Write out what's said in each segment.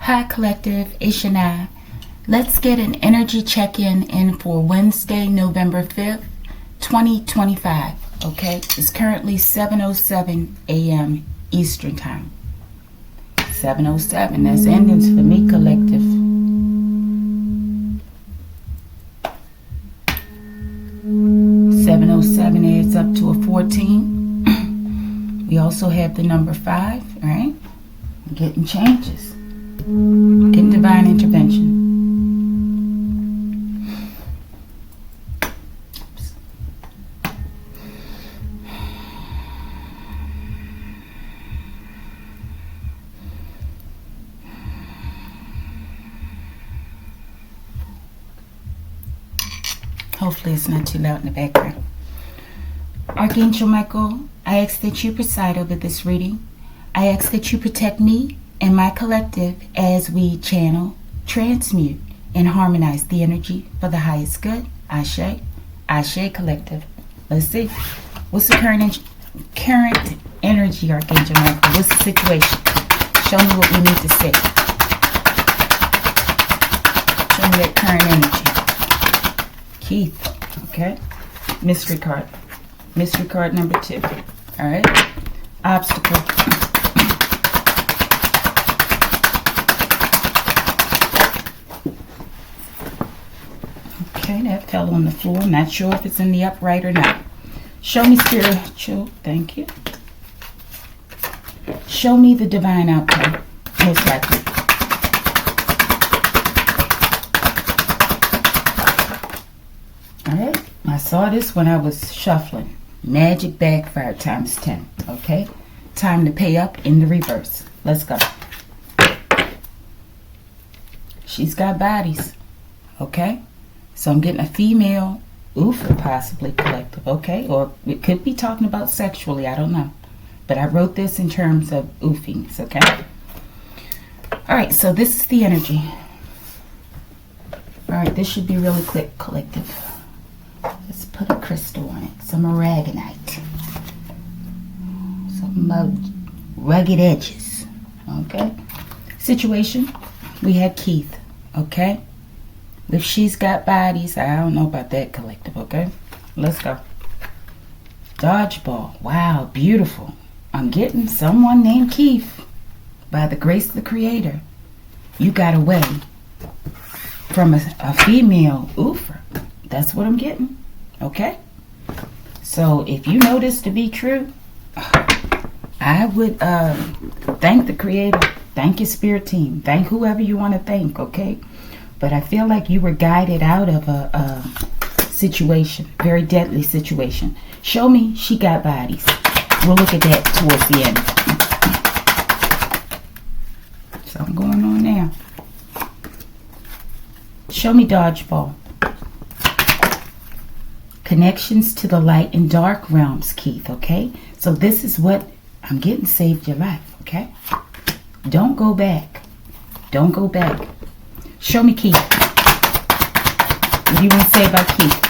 Hi Collective, it's Shania. Let's get an energy check-in for Wednesday, November 5th, 2025. Okay, it's currently 7:07 a.m. Eastern Time. 7:07, that's endings for me, Collective. Adds up to a 14. We also have the number 5, right? Getting changes. Getting divine intervention. Oops. Hopefully it's not too loud in the background. Archangel Michael, I ask that you preside over this reading. I ask that you protect me and my collective as we channel, transmute, and harmonize the energy for the highest good. Ashe. Ashe Collective. Let's see. What's the current energy, Archangel Michael? What's the situation? Show me what we need to see. Show me that current energy. Keith. Okay. Mystery card. Mystery card number 2. All right. Obstacle. Okay, that fell on the floor. Not sure if it's in the upright or not. Show me spiritual. Thank you. Show me the divine outcome. Most likely. All right. I saw this when I was shuffling. Magic backfire times 10. Okay. Time to pay up in the reverse. Let's go. She's got bodies. Okay. So I'm getting a female oofer, possibly Collective. Okay. Or it could be talking about sexually. I don't know. But I wrote this in terms of oofings. Okay. All right. So this is the energy. All right. This should be really quick, Collective. Let's put a crystal on it. Some aragonite. Some rugged edges. Okay. Situation. We had Keith. Okay. If she's got bodies, I don't know about that, Collective. Okay. Let's go. Dodgeball. Wow. Beautiful. I'm getting someone named Keith. By the grace of the Creator. You got away from a female oofer. That's what I'm getting. Okay? So if you know this to be true, I would thank the Creator. Thank your spirit team. Thank whoever you want to thank, okay? But I feel like you were guided out of a situation. Very deadly situation. Show me she got bodies. We'll look at that towards the end. Something going on now. Show me dodgeball. Connections to the light and dark realms, Keith, okay? So this is what I'm getting, saved your life, okay? Don't go back. Don't go back. Show me Keith. What do you want to say about Keith?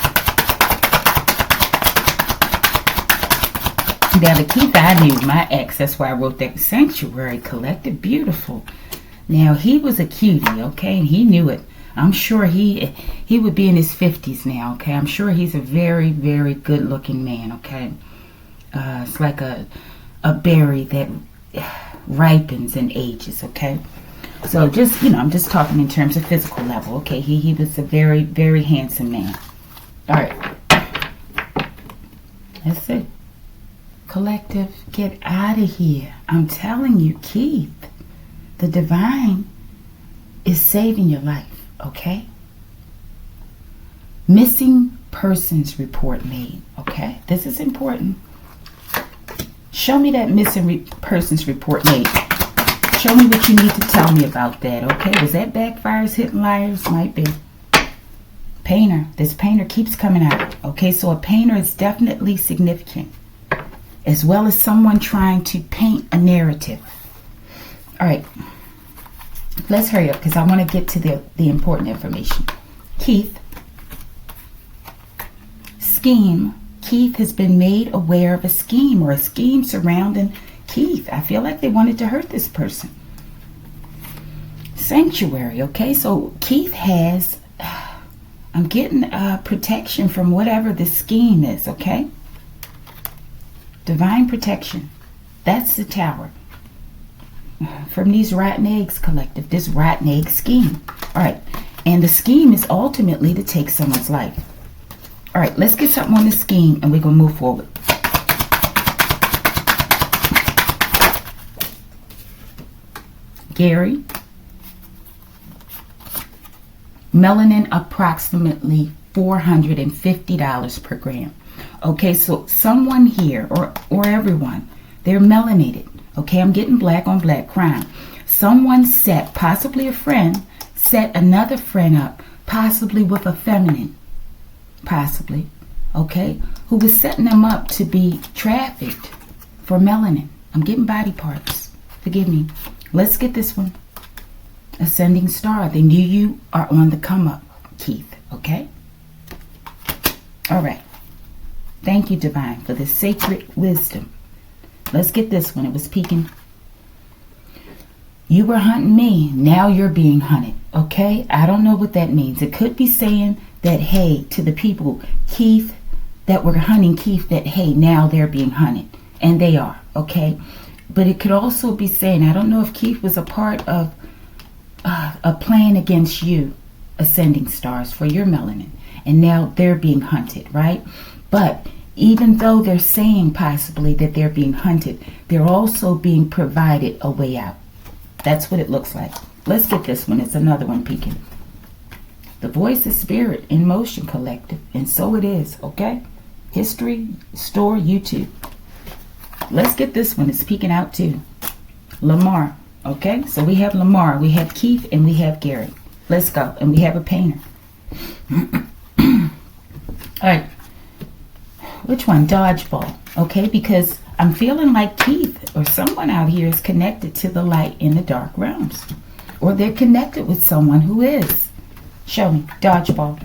Now the Keith I knew, my ex, that's why I wrote that. Sanctuary Collective, beautiful. Now he was a cutie, okay? And he knew it. I'm sure he would be in his 50s now, okay? I'm sure he's a very, very good-looking man, okay? It's like a berry that ripens and ages, okay? So just, I'm just talking in terms of physical level, okay? He was a very, very handsome man. All right. That's it. Collective, get out of here. I'm telling you, Keith, the divine is saving your life. Okay? Missing persons report made. Okay? This is important. Show me that missing persons report made. Show me what you need to tell me about that. Okay? Was that backfires, hitting liars? Might be. Painter. This painter keeps coming out. Okay? So a painter is definitely significant. As well as someone trying to paint a narrative. All right. Let's hurry up because I want to get to the important information. Keith. Scheme. Keith has been made aware of a scheme or a scheme surrounding Keith. I feel like they wanted to hurt this person. sanctuary. Okay, so Keith has, I'm getting protection from whatever the scheme is. Okay, divine protection. That's the Tower. From these rotten eggs, collective, this rotten egg scheme. All right, and the scheme is ultimately to take someone's life. All right, let's get something on the scheme and we're going to move forward. Gary, melanin approximately $450 per gram. Okay, so someone here or everyone, they're melanated. Okay, I'm getting black on black crime. Someone set, possibly a friend, set another friend up, possibly with a feminine, possibly, okay, who was setting them up to be trafficked for melanin. I'm getting body parts. Forgive me. Let's get this one. Ascending star. They knew you are on the come up, Keith, okay? All right. Thank you, Divine, for this sacred wisdom. Let's get this one. It was peeking. You were hunting me. Now you're being hunted. Okay? I don't know what that means. It could be saying that, hey, to the people, Keith, that were hunting Keith, that, hey, now they're being hunted. And they are. Okay? But it could also be saying, I don't know if Keith was a part of a plan against you, ascending stars, for your melanin. And now they're being hunted, right? But even though they're saying possibly that they're being hunted, they're also being provided a way out. That's what it looks like. Let's get this one. It's another one peeking. The voice of spirit in motion, collective. And so it is, okay? History, store, YouTube. Let's get this one. It's peeking out too. Lamar, okay? So we have Lamar, we have Keith, and we have Gary. Let's go. And we have a painter. All right. Which one? Dodgeball. Okay, because I'm feeling like Keith or someone out here is connected to the light in the dark realms. Or they're connected with someone who is. Show me. Dodgeball.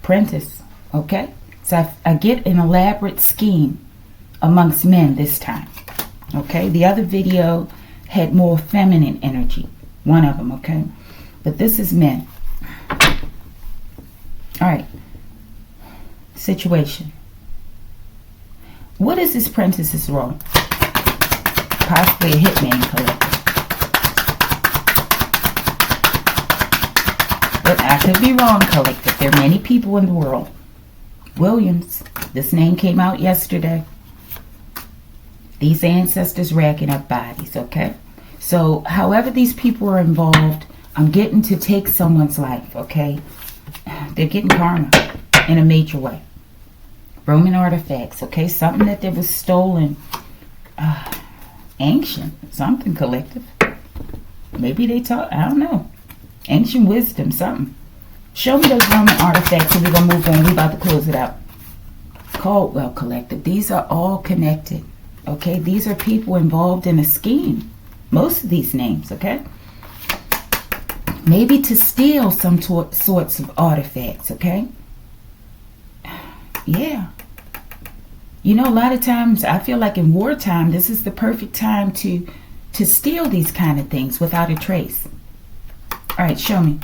Prentice. Okay? So I get an elaborate scheme amongst men this time. Okay? The other video had more feminine energy. One of them, okay? But this is men. All right. Situation. What is this Prentice's role? Possibly a hitman, collector. But I could be wrong, collector. There are many people in the world. Williams. This name came out yesterday. These ancestors racking up bodies, okay? So, however these people are involved, I'm getting to take someone's life, okay? They're getting karma in a major way. Roman artifacts, okay? Something that was stolen. Ancient. Something collective. Maybe they taught, I don't know. Ancient wisdom, something. Show me those Roman artifacts and we're going to move on. We're about to close it out. Caldwell collective. These are all connected, okay? These are people involved in a scheme. Most of these names, okay? Maybe to steal some sorts of artifacts, okay? Yeah. You know, a lot of times I feel like in wartime, this is the perfect time to steal these kind of things without a trace. All right, show me.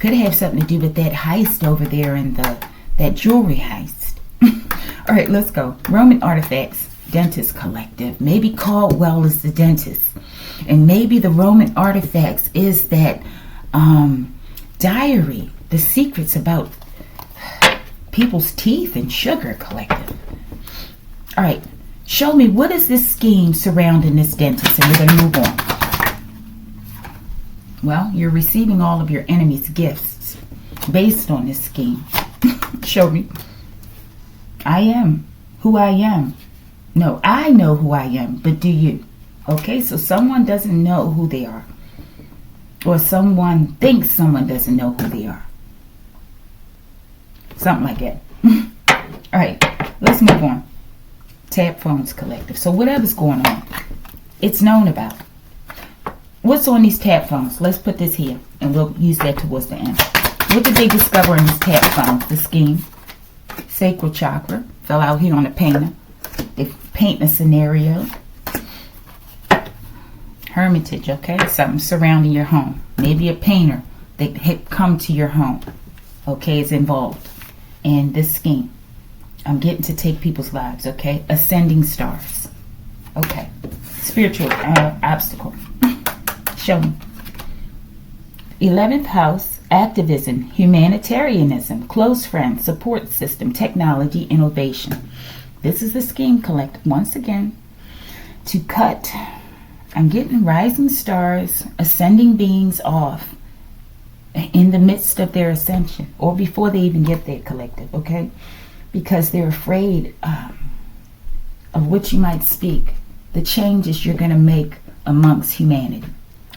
Could have something to do with that heist over there in that jewelry heist. All right, let's go. Roman artifacts, dentist collective. Maybe Caldwell is the dentist. And maybe the Roman artifacts is that diary, the secrets about people's teeth and sugar collective. All right, show me, what is this scheme surrounding this dentist? And we're going to move on. Well, you're receiving all of your enemy's gifts based on this scheme. Show me. I am who I am. No, I know who I am, but do you? Okay, so someone doesn't know who they are. Or someone thinks someone doesn't know who they are. Something like that. All right, let's move on. Tap phones collective. So whatever's going on, it's known about. What's on these tap phones? Let's put this here, and we'll use that towards the end. What did they discover in these tap phones? The scheme. Sacral chakra. Fell out here on the painter. They paint a scenario. Hermitage, okay? Something surrounding your home. Maybe a painter that had come to your home, okay, is involved in this scheme. I'm getting to take people's lives, okay? Ascending stars. Okay. Spiritual obstacle. Show me. 11th house, activism, humanitarianism, close friends, support system, technology, innovation. This is the scheme, collective. Once again, to cut, I'm getting rising stars, ascending beings off in the midst of their ascension or before they even get there, collective, okay? Because they're afraid of what you might speak, the changes you're going to make amongst humanity,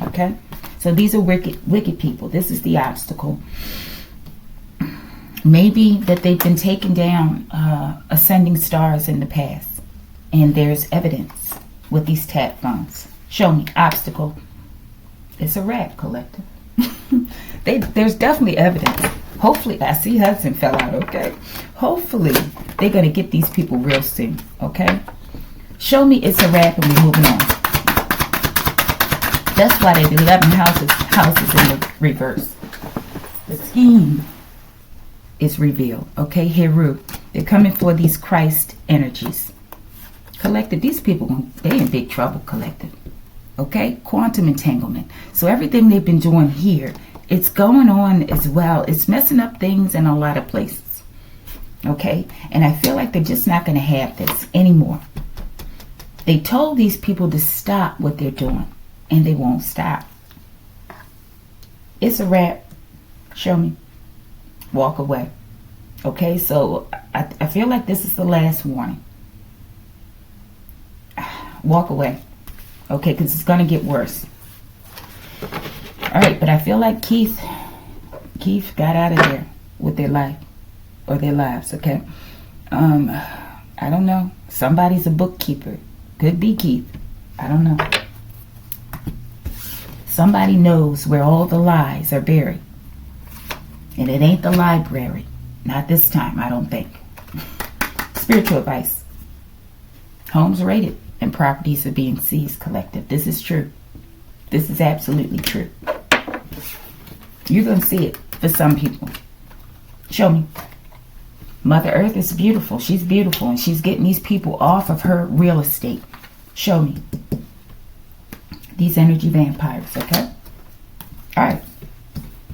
okay? So these are wicked people. This is the obstacle. Maybe that they've been taken down ascending stars in the past, and there's evidence with these tap phones. Show me. Obstacle. It's a rat, collective. There's definitely evidence. Hopefully, I see Hudson fell out, okay? Hopefully, they're going to get these people real soon, okay? Show me it's a rat and we're moving on. That's why there's 11 houses in the reverse. The scheme is revealed, okay? Heru. They're coming for these Christ energies. Collective, these people, they're in big trouble, collective. Okay? Quantum entanglement. So everything they've been doing here, it's going on as well. It's messing up things in a lot of places. Okay? And I feel like they're just not going to have this anymore. They told these people to stop what they're doing, and they won't stop. It's a wrap. Show me. Walk away. Okay? So I feel like this is the last warning. Walk away. Okay, because it's going to get worse. All right, but I feel like Keith got out of there with their life or their lives, okay? I don't know. Somebody's a bookkeeper. Could be Keith. I don't know. Somebody knows where all the lies are buried. And it ain't the library. Not this time, I don't think. Spiritual advice. Homes raided and properties are being seized, collective. This is true. This is absolutely true. You're going to see it for some people. Show me. Mother Earth is beautiful. She's beautiful, and she's getting these people off of her real estate. Show me. These energy vampires, okay? All right.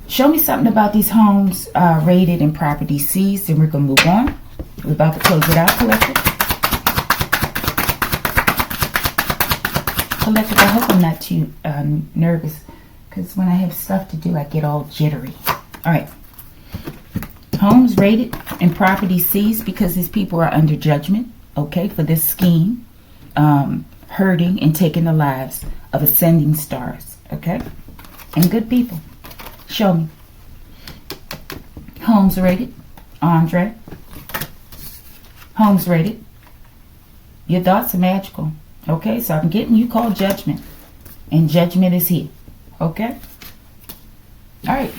Show me something about these homes raided and properties seized, and we're going to move on. We're about to close it out, collective. Collective, I hope I'm not too nervous, because when I have stuff to do, I get all jittery. All right. Homes raided and property seized because these people are under judgment, okay, for this scheme, hurting and taking the lives of ascending stars, okay, and good people. Show me. Homes raided. Andre. Homes raided. Your thoughts are magical. Okay, so I'm getting you called judgment. And judgment is here. Okay? Alright.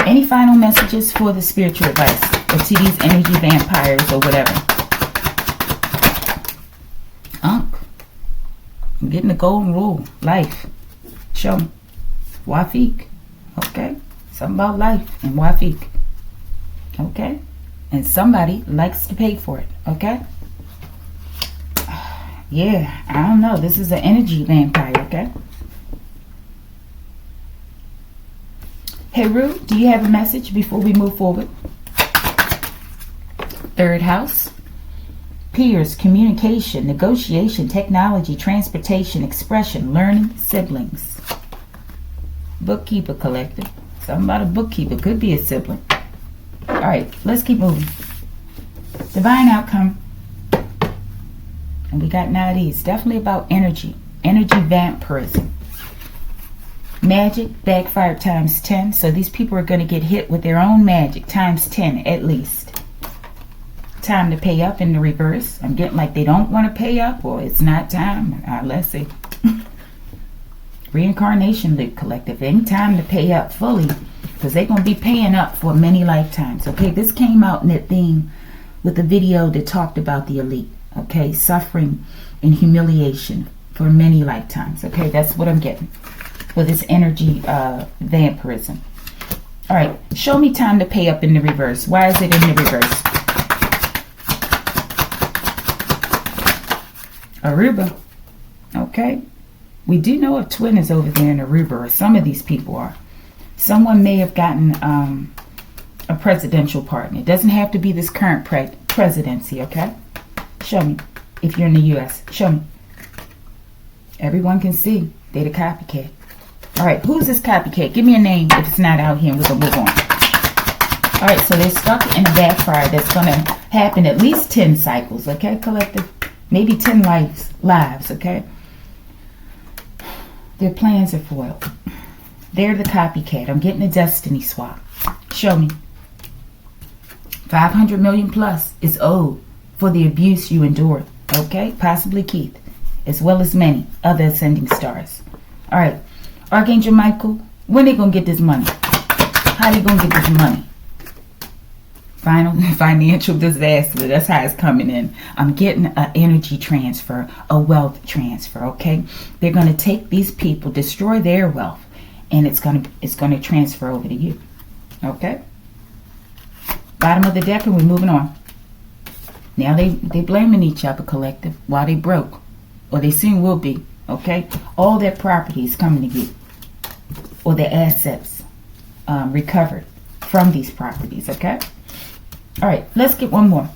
Any final messages for the spiritual advice? Or to these energy vampires or whatever? I'm getting the golden rule. Life. Show me. Wafik. Okay? Something about life and Wafik. Okay? And somebody likes to pay for it. Okay? Yeah, I don't know. This is an energy vampire, okay? Heru, do you have a message before we move forward? Third house. Peers, communication, negotiation, technology, transportation, expression, learning, siblings. Bookkeeper, collective. Something about a bookkeeper. Could be a sibling. All right, let's keep moving. Divine outcome. And we got now these. Definitely about energy. Energy vampirism. Magic backfired times 10. So these people are going to get hit with their own magic times 10 at least. Time to pay up in the reverse. I'm getting like they don't want to pay up, or it's not time. Let's see. Reincarnation League collective. Ain't time to pay up fully, because they're going to be paying up for many lifetimes. Okay, this came out in that theme with the video that talked about the elite. Okay, suffering and humiliation for many lifetimes. Okay, that's what I'm getting with this energy vampirism. All right, show me time to pay up in the reverse. Why is it in the reverse? Aruba. Okay, we do know a twin is over there in Aruba, or some of these people are. Someone may have gotten a presidential partner. It doesn't have to be this current presidency, okay? Show me. If you're in the U.S., show me. Everyone can see. They're the copycat. All right, who's this copycat? Give me a name if it's not out here, and we're going to move on. All right, so they're stuck in a backfire that's going to happen at least 10 cycles, okay, collective? Maybe 10 lives, okay? Their plans are foiled. They're the copycat. I'm getting a destiny swap. Show me. 500 million plus is owed for the abuse you endured, okay? Possibly Keith, as well as many other ascending stars. All right, Archangel Michael, when they going to get this money? How they going to get this money? Financial disaster. That's how it's coming in. I'm getting an energy transfer, a wealth transfer, okay? They're going to take these people, destroy their wealth, and it's going to transfer over to you. Okay? Bottom of the deck, and we're moving on. Now they blaming each other, collective, while they broke. Or they soon will be. Okay? All their property is coming to you. Or their assets recovered from these properties. Okay? Alright, let's get one more.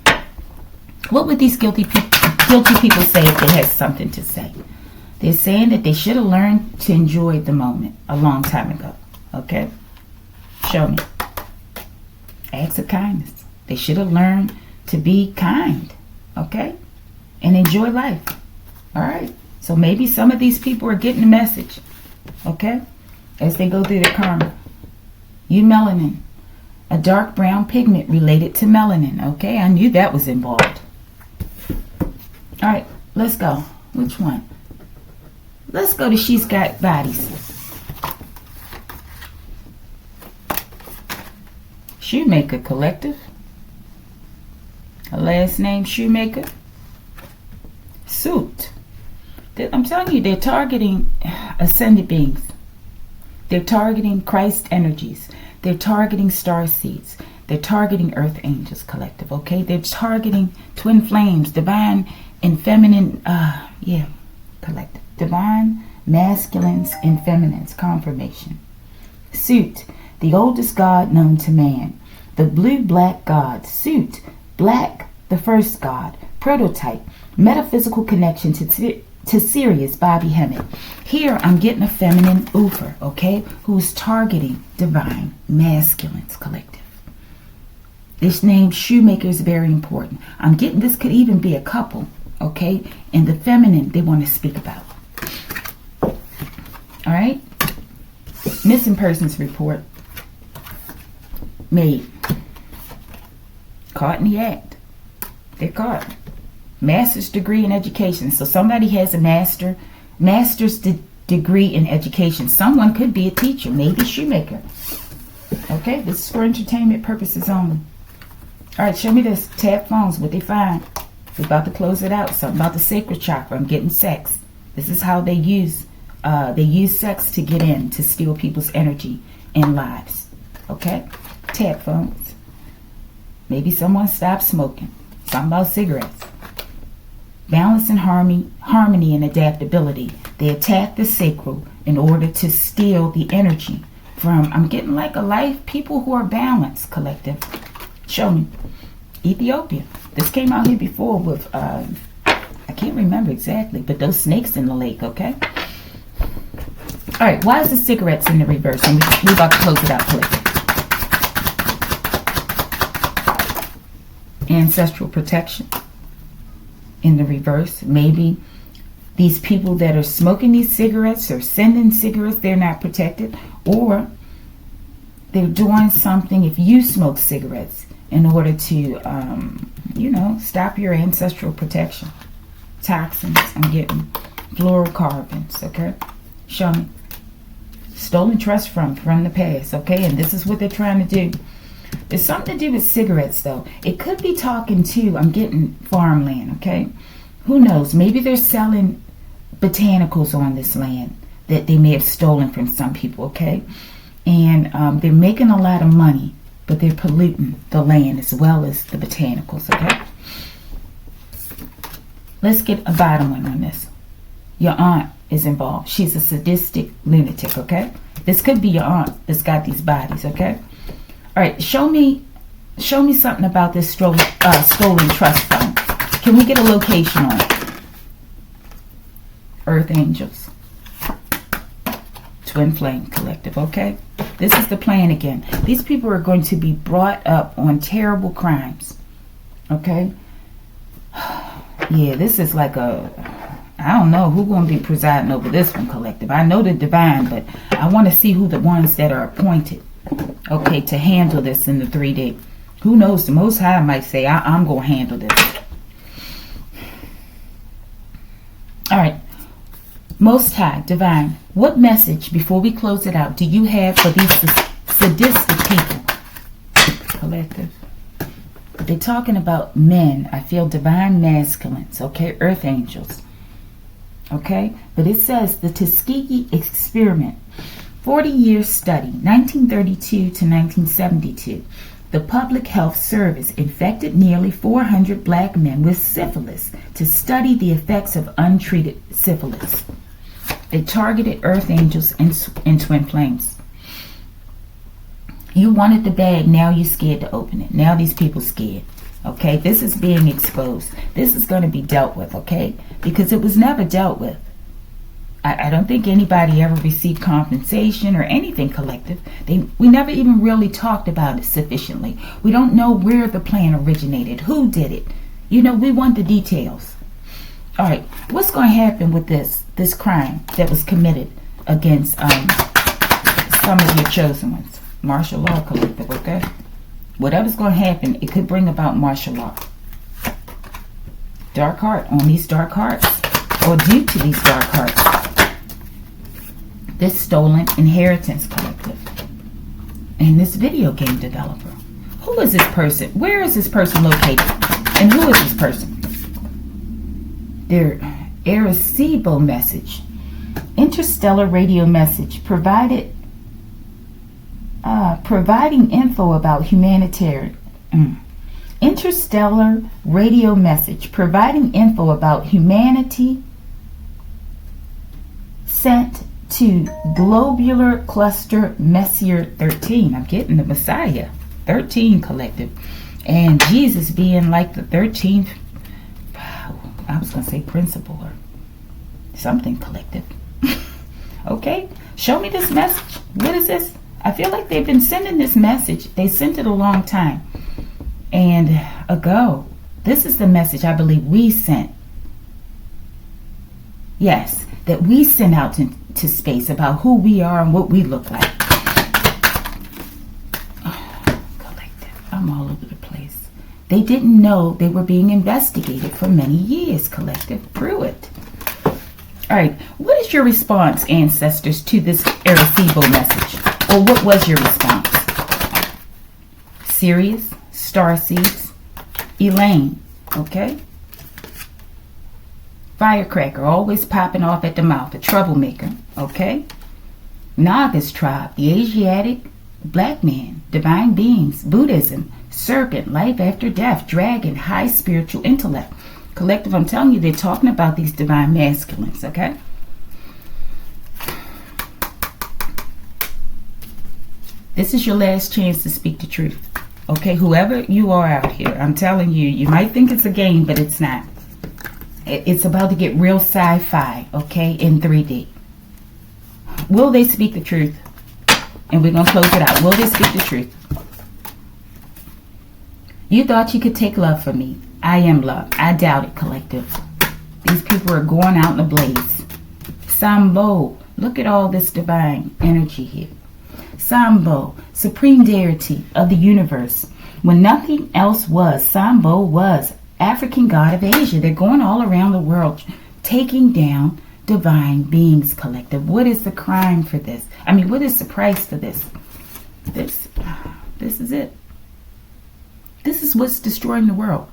What would these guilty people say if they had something to say? They're saying that they should have learned to enjoy the moment a long time ago. Okay? Show me. Acts of kindness. They should have learned to be kind. Okay? And enjoy life. Alright? So maybe some of these people are getting the message. Okay? As they go through their karma. You melanin. A dark brown pigment related to melanin. Okay? I knew that was involved. Alright, let's go. Which one? Let's go to She's Got Bodies. Shoemaker collective. Her last name Shoemaker. Suit. I'm telling you, they're targeting ascended beings. They're targeting Christ energies. They're targeting star seeds. They're targeting earth angels collective. Okay? They're targeting twin flames, divine and feminine, collective. Divine, masculines, and feminines, confirmation. Suit, the oldest god known to man. The blue-black god. Suit, black, the first god. Prototype, metaphysical connection to Sirius, Bobby Hemmett. Here, I'm getting a feminine oofer, okay, who's targeting divine, masculines, collective. This name, Shoemaker, is very important. I'm getting this could even be a couple, okay, and the feminine they want to speak about. All right. Missing persons report made. Caught in the act. They're caught. Master's degree in education. So somebody has a master's degree in education. Someone could be a teacher, maybe Shoemaker. Okay, this is for entertainment purposes only. All right, show me this. Tap phones, what they find. We're about to close it out. Something about the sacred chakra. I'm getting sex. This is how they use sex to get in, to steal people's energy and lives. Okay? Tap phones. Maybe someone stopped smoking. Something about cigarettes. Balance and harmony and adaptability. They attack the sacral in order to steal the energy from, I'm getting like a life, people who are balanced, collective. Show me. Ethiopia. This came out here before with, I can't remember exactly, but those snakes in the lake, okay? All right, why is the cigarettes in the reverse? And we're about to close it out, please. Ancestral protection in the reverse. Maybe these people that are smoking these cigarettes or sending cigarettes, they're not protected, or they're doing something if you smoke cigarettes in order to, stop your ancestral protection. Toxins, I'm getting fluorocarbons, okay? Show me. Stolen trust from the past, okay? And this is what they're trying to do. There's something to do with cigarettes, though. It could be talking to, I'm getting farmland, okay? Who knows? Maybe they're selling botanicals on this land that they may have stolen from some people, okay? And they're making a lot of money, but they're polluting the land as well as the botanicals, okay? Let's get a bottom one on this. Your aunt is involved. She's a sadistic lunatic, okay? This could be your aunt that's got these bodies, okay? All right, show me something about this stolen trust fund. Can we get a location on it? Earth Angels. Twin Flame Collective, okay? This is the plan again. These people are going to be brought up on terrible crimes, okay? Yeah, this is like I don't know who's going to be presiding over this one, Collective. I know the divine, but I want to see who the ones that are appointed, okay, to handle this in the 3D. Who knows? The Most High might say, I'm going to handle this. All right. Most High, divine, what message, before we close it out, do you have for these sadistic people? Collective. They're talking about men. I feel divine masculines, okay? Earth angels. Okay? But it says the Tuskegee experiment, 40-year study, 1932 to 1972. The Public Health Service infected nearly 400 black men with syphilis to study the effects of untreated syphilis. They targeted Earth Angels and Twin Flames. You wanted the bag, now you're scared to open it. Now these people scared. Okay, this is being exposed. This is going to be dealt with, okay? Because it was never dealt with. I don't think anybody ever received compensation or anything, Collective. We never even really talked about it sufficiently. We don't know where the plan originated, who did it. You know, we want the details. All right, what's going to happen with this crime that was committed against some of your chosen ones? Martial law, Collective, okay? Whatever's going to happen, it could bring about martial law. Dark heart on these dark hearts, or due to these dark hearts. This stolen inheritance, Collective. And this video game developer. Who is this person? Where is this person located? And who is this person? Their Arecibo message. Interstellar radio message providing info about humanitarian. Interstellar radio message providing info about humanity sent to Globular Cluster Messier 13. I'm getting the Messiah 13, Collective. And Jesus being like the 13th, I was going to say principal or something, Collective. Okay, show me this message. What is this? I feel like they've been sending this message. They sent it a long time ago. This is the message I believe we sent. Yes, that we sent out to space about who we are and what we look like. Collective, I'm all over the place. They didn't know they were being investigated for many years, Collective. Prove it. All right, what is your response, ancestors, to this Arecibo message? Or what was your response? Sirius, Starseeds, Elaine, okay? Firecracker, always popping off at the mouth, a troublemaker, okay? Nagas tribe, the Asiatic black man, divine beings, Buddhism, serpent, life after death, dragon, high spiritual intellect. Collective, I'm telling you, they're talking about these divine masculines, okay? This is your last chance to speak the truth, okay? Whoever you are out here, I'm telling you, you might think it's a game, but it's not. It's about to get real sci-fi, okay, in 3D. Will they speak the truth? And we're going to close it out. Will they speak the truth? You thought you could take love from me. I am love. I doubt it, Collective. These people are going out in a blaze. Sambo. Look at all this divine energy here. Sambo, supreme deity of the universe. When nothing else was, Sambo was African god of Asia. They're going all around the world taking down divine beings, Collective. What is the crime for this? I mean, what is the price for this? This is it. This is what's destroying the world.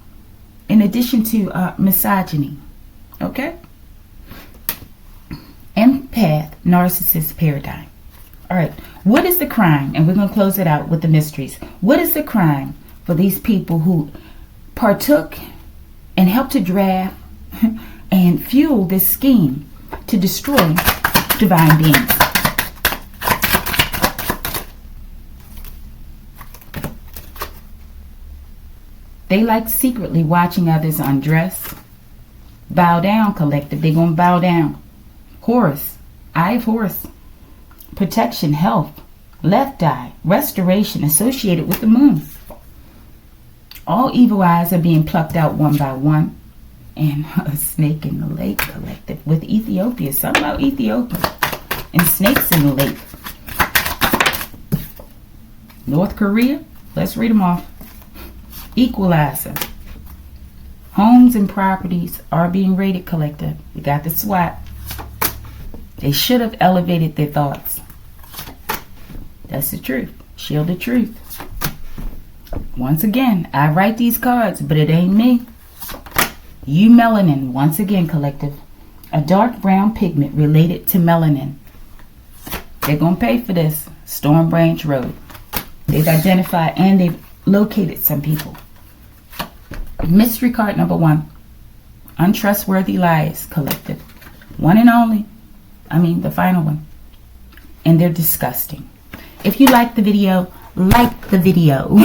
In addition to misogyny. Okay? path narcissist paradigm. All right, what is the crime? And we're going to close it out with the mysteries. What is the crime for these people who partook and helped to draft and fuel this scheme to destroy divine beings? They like secretly watching others undress. Bow down, collective. They're going to bow down. Horus, eye of Horus. Protection, health, left eye, restoration associated with the moon. All evil eyes are being plucked out one by one. And a snake in the lake, collective, with Ethiopia. Something about Ethiopia. And snakes in the lake. North Korea, let's read them off. Equalizer. Homes and properties are being raided, collective. We got the SWAT. They should have elevated their thoughts. That's the truth. Shield the truth. Once again, I write these cards, but it ain't me. You melanin, once again, collective. A dark brown pigment related to melanin. They're going to pay for this. Storm Branch Road. They've identified and they've located some people. Mystery card number 1. Untrustworthy lies, collective. One and only. I mean, the final one. And they're disgusting. If you like the video, like the video.